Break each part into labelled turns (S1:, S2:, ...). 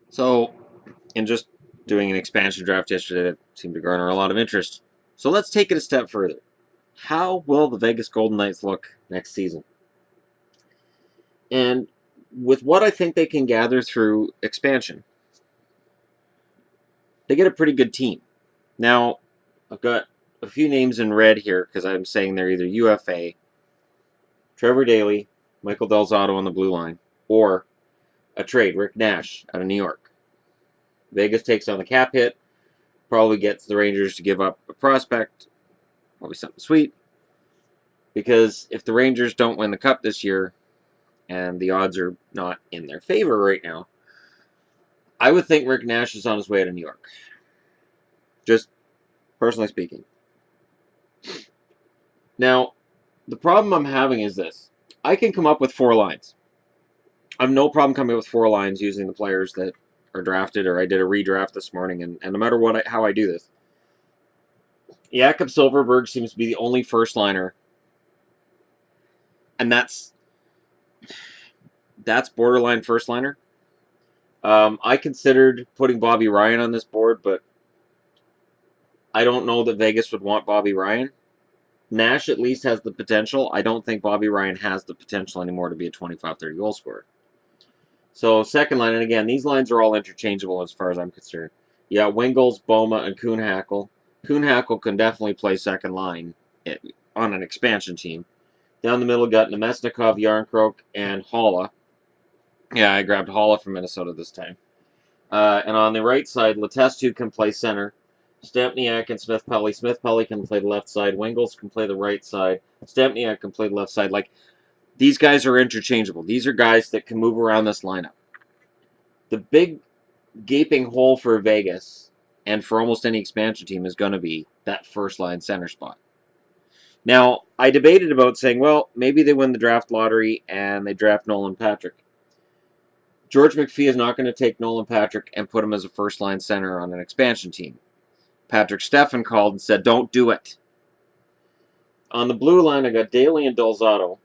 S1: So, in just doing an expansion draft yesterday that seemed to garner a lot of interest. So let's take it a step further. How will the Vegas Golden Knights look next season? And with what I think they can gather through expansion, they get a pretty good team. Now, I've got a few names in red here because I'm saying they're either UFA, Trevor Daley, Michael Del Zotto on the blue line, or a trade, Rick Nash out of New York. Vegas takes on the cap hit, probably gets the Rangers to give up a prospect, probably something sweet, because if the Rangers don't win the Cup this year, and the odds are not in their favor right now, I would think Rick Nash is on his way to New York. Just personally speaking. Now, the problem I'm having is this. I can come up with 4 lines. I have no problem coming up with 4 lines using the players that are drafted, or I did a redraft this morning, and no matter how I do this, Jakob Silverberg seems to be the only first liner, and that's borderline first liner. I considered putting Bobby Ryan on this board, but I don't know that Vegas would want Bobby Ryan. Nash at least has the potential. I don't think Bobby Ryan has the potential anymore to be a 25-30 goal scorer. So second line, and again, these lines are all interchangeable as far as I'm concerned. Yeah, Wingles, Boma, and Kuhnhackl. Kuhnhackl can definitely play second line on an expansion team. Down the middle, got Nemesnikov, Yarncroke, and Holla. Yeah, I grabbed Holla from Minnesota this time. And on the right side, Letestu can play center. Stempniak and Smith-Pelly. Smith-Pelly can play the left side. Wingles can play the right side. Stempniak can play the left side. Like, these guys are interchangeable. These are guys that can move around this lineup. The big gaping hole for Vegas and for almost any expansion team is going to be that first line center spot. Now, I debated about saying, well, maybe they win the draft lottery and they draft Nolan Patrick. George McPhee is not going to take Nolan Patrick and put him as a first line center on an expansion team. Patrick Steffen called and said, don't do it. On the blue line, I got Daley and Del Zotto.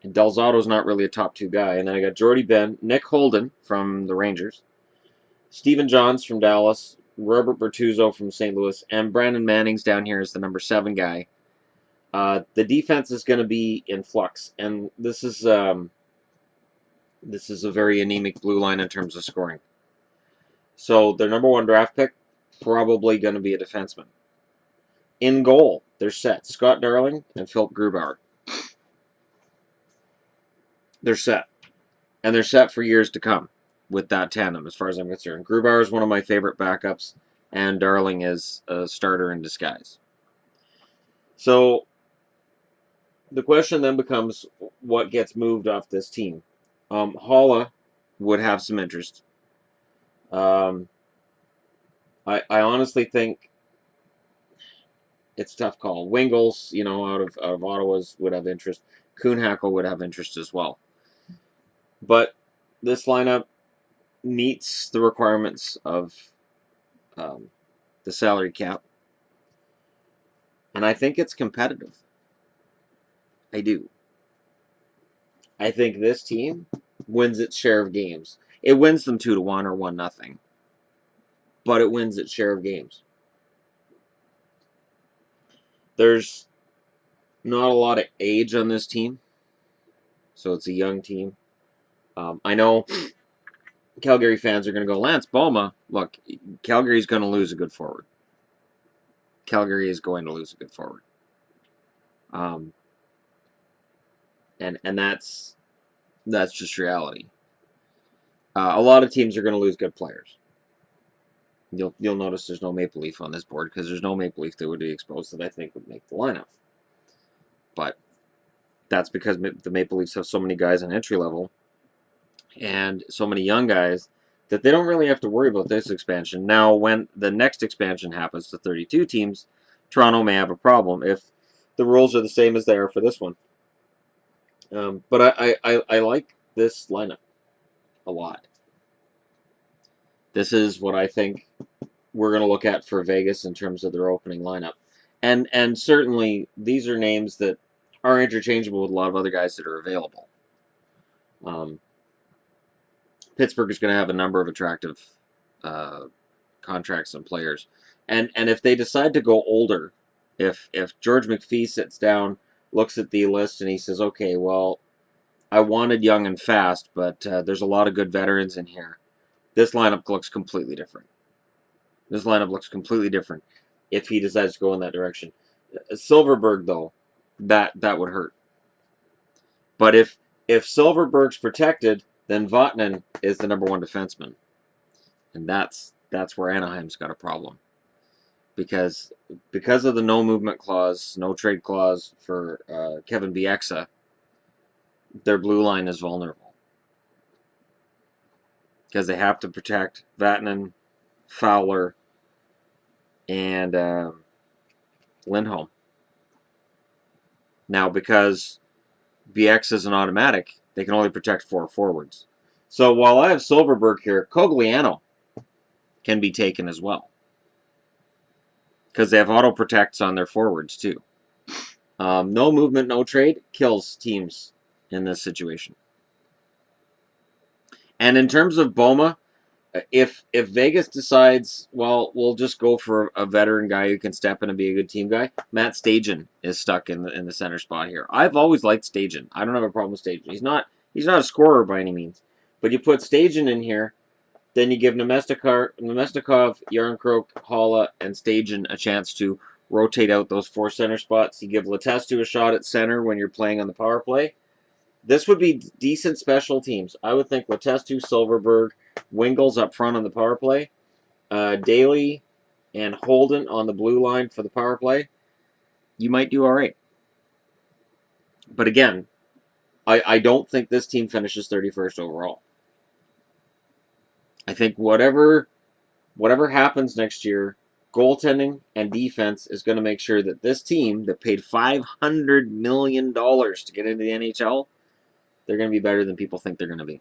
S1: And Del Zotto's not really a top 2 guy. And then I got Jordy Ben, Nick Holden from the Rangers, Stephen Johns from Dallas, Robert Bertuzzo from St. Louis, and Brandon Manning's down here as the number 7 guy. The defense is going to be in flux, and this is a very anemic blue line in terms of scoring. So their number 1 draft pick, probably going to be a defenseman. In goal, they're set. Scott Darling and Philip Grubauer. They're set. And they're set for years to come with that tandem, as far as I'm concerned. Grubauer is one of my favorite backups, and Darling is a starter in disguise. So the question then becomes, what gets moved off this team? Holla would have some interest. I honestly think it's a tough call. Wingles, out of Ottawa's would have interest. Kuhnhackl would have interest as well. But this lineup meets the requirements of the salary cap, and I think it's competitive. I do. I think this team wins its share of games. It wins them 2-1 or 1-0, but it wins its share of games. There's not a lot of age on this team, so it's a young team. I know Calgary fans are going to go, Lance Boma. Look, Calgary's going to lose a good forward. Calgary is going to lose a good forward. And that's just reality. A lot of teams are going to lose good players. You'll notice there's no Maple Leaf on this board because there's no Maple Leaf that would be exposed that I think would make the lineup. But that's because the Maple Leafs have so many guys on entry level and so many young guys that they don't really have to worry about this expansion. Now, when the next expansion happens to 32 teams, Toronto may have a problem if the rules are the same as they are for this one. But I like this lineup a lot. This is what I think we're going to look at for Vegas in terms of their opening lineup. And certainly these are names that are interchangeable with a lot of other guys that are available. Pittsburgh is going to have a number of attractive contracts and players. And if they decide to go older, if George McPhee sits down, looks at the list, and he says, okay, well, I wanted young and fast, but there's a lot of good veterans in here. This lineup looks completely different. This lineup looks completely different if he decides to go in that direction. Silverberg, though, that would hurt. But if Silverberg's protected, then Vatanen is the #1 defenseman, and that's where Anaheim's got a problem, because of the no movement clause, no trade clause for Kevin Bieksa, their blue line is vulnerable because they have to protect Vatanen, Fowler, and Lindholm. Now, because Bieksa is an automatic, they can only protect 4 forwards. So while I have Silverberg here, Cogliano can be taken as well, because they have auto protects on their forwards too. No movement, no trade kills teams in this situation. And in terms of Boma, if Vegas decides, well, we'll just go for a veteran guy who can step in and be a good team guy, Matt Stajan is stuck in the center spot here. I've always liked Stajan. I don't have a problem with Stajan. He's not a scorer by any means, but you put Stajan in here, then you give Nemestikov, Yarncroke, Haula, and Stajan a chance to rotate out those 4 center spots. You give Letestu a shot at center when you're playing on the power play. This would be decent special teams. I would think Letestu, Silverberg, Wingles up front on the power play, Daly and Holden on the blue line for the power play. You might do all right. But again, I don't think this team finishes 31st overall. I think whatever happens next year, goaltending and defense is going to make sure that this team that paid $500 million to get into the NHL, they're going to be better than people think they're going to be.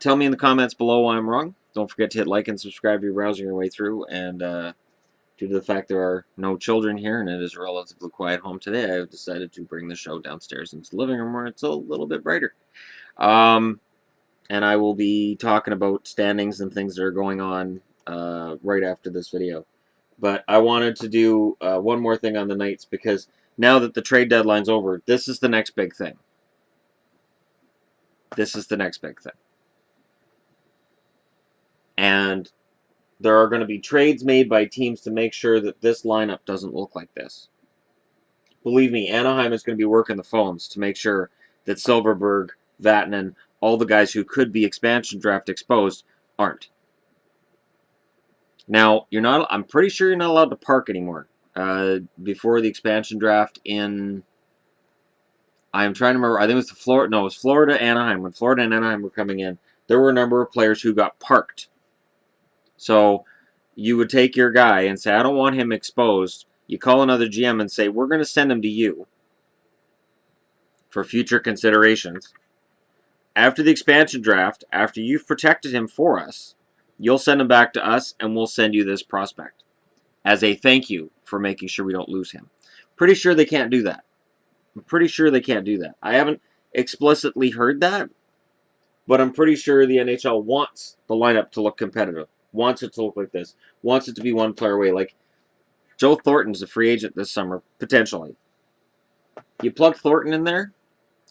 S1: Tell me in the comments below why I'm wrong. Don't forget to hit like and subscribe if you're browsing your way through. And due to the fact there are no children here and it is a relatively quiet home today, I've decided to bring the show downstairs into the living room where it's a little bit brighter. And I will be talking about standings and things that are going on right after this video. But I wanted to do one more thing on the Knights, because now that the trade deadline's over, this is the next big thing. This is the next big thing. And there are going to be trades made by teams to make sure that this lineup doesn't look like this. Believe me, Anaheim is going to be working the phones to make sure that Silverberg, Vatanen, all the guys who could be expansion draft exposed aren't. Now, I'm pretty sure you're not allowed to park anymore. Before the expansion draft I'm trying to remember, I think it was Florida, Anaheim. When Florida and Anaheim were coming in, there were a number of players who got parked. So you would take your guy and say, I don't want him exposed. You call another GM and say, we're going to send him to you for future considerations. After the expansion draft, after you've protected him for us, you'll send him back to us and we'll send you this prospect as a thank you for making sure we don't lose him. Pretty sure they can't do that. I'm pretty sure they can't do that. I haven't explicitly heard that, but I'm pretty sure the NHL wants the lineup to look competitive. Wants it to look like this. Wants it to be one player away. Like, Joe Thornton's a free agent this summer, potentially. You plug Thornton in there,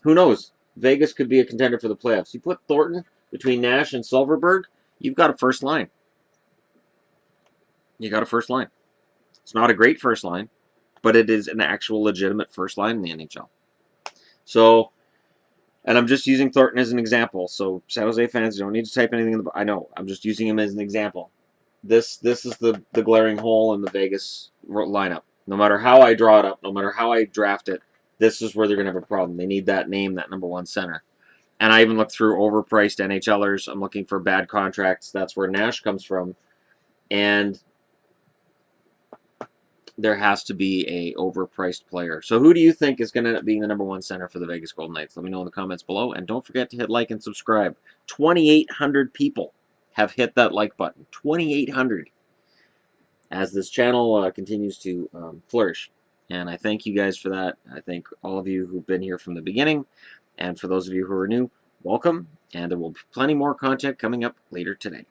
S1: who knows? Vegas could be a contender for the playoffs. You put Thornton between Nash and Silverberg, you've got a first line. You got a first line. It's not a great first line, but it is an actual legitimate first line in the NHL. So, and I'm just using Thornton as an example. So, San Jose fans, you don't need to type anything in the... I know. I'm just using him as an example. This is the glaring hole in the Vegas lineup. No matter how I draw it up, no matter how I draft it, this is where they're going to have a problem. They need that name, that #1 center. And I even looked through overpriced NHLers. I'm looking for bad contracts. That's where Nash comes from. And there has to be a overpriced player. So who do you think is going to end up being the #1 center for the Vegas Golden Knights? Let me know in the comments below. And don't forget to hit like and subscribe. 2,800 people have hit that like button. 2,800. As this channel continues to flourish. And I thank you guys for that. I thank all of you who've been here from the beginning. And for those of you who are new, welcome, and there will be plenty more content coming up later today.